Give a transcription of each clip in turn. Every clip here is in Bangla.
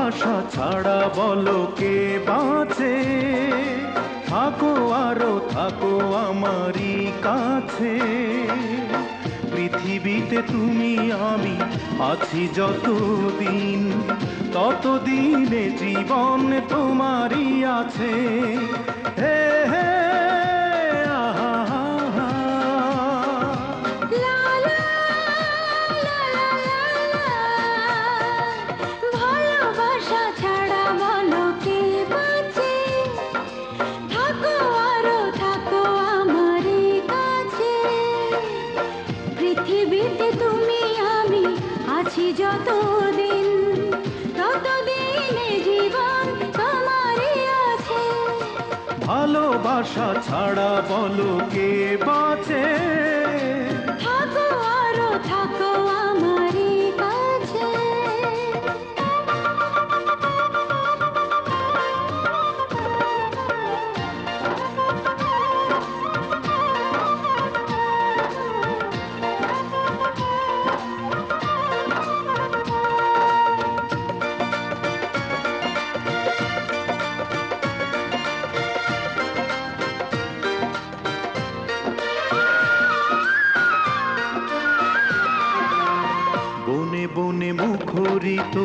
ভালোবাসা ছাড়া বলো কে বাঁচে, থাকো আরো থাকো আমারই কাছে। পৃথিবীতে তুমি আমি আছি যতদিন, ততদিনে জীবন তোমারই আছে। হে হে আহা হা। ভালোবাসা ছাড়া বলো কে বাঁচে, থাকো আরো থাকো আমারই কাছে। পৃথিবীতে তুমি আমি আছি যতদিন, ততদিনে জীবন তোমারই আছে। ভালোবাসা ছাড়া বলো কে বাঁচে, থাকো আরো থাকো আমারই কাছে। বনে বনে মুখরিত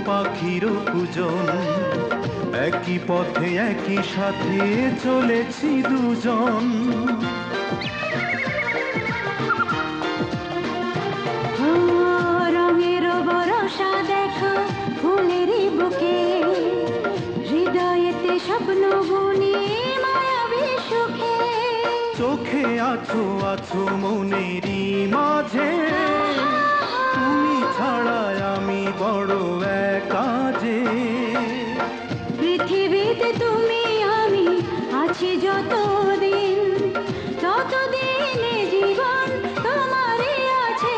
পাখির পূজন, একই পথে একই সাথে চলেছি দুজন। রঙের বরষা দেখো ফুলেরই বুকে, হৃদয়েতে স্বপ্ন বুনি মায়াবী সুখে। চোখে আছো আছো মনেরই মাঝে, তুমি ছাড়া আমি বড় একা যে। পৃথিবীতে তুমি আমি আছি যতদিন, ততদিনে জীবন তোমারই আছে।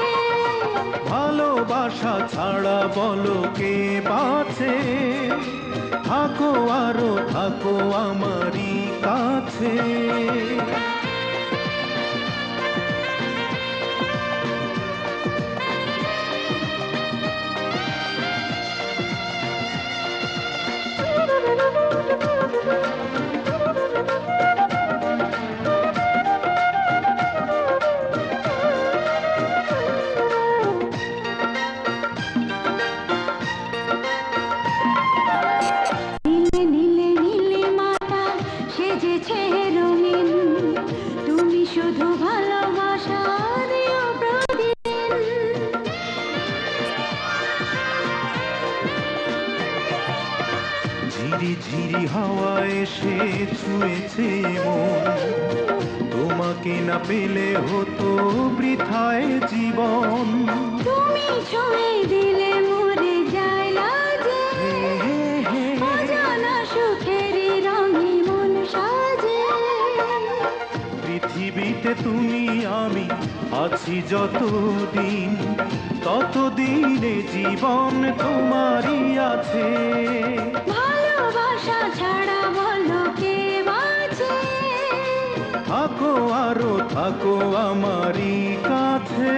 ভালোবাসা ছাড়া বলো কে বাঁচে, থাকো আরো থাকো আমারই কাছে। নীলে নীলে নীলে মাথা সেজেছে রঙিন, তুমি শুধু ভালোবাসা দিও প্রতিদিন। ঝিরি ঝিরি হাওয়া এসে ছুঁয়েছে মন, তোমাকে না পেলে হতো বৃথায় জীবন। তুমি ছুঁয়ে দিলে মরে যায় লাজে, অজানা সুখেরই রঙে মন সাজে। পৃথিবীতে তুমি আমি আছি যতদিন, ততদিনে জীবন তোমারই আছে। ভালোবাসা ছাড়া বলো কে বাঁচে, থাকো আরো থাকো আমারই কাছে।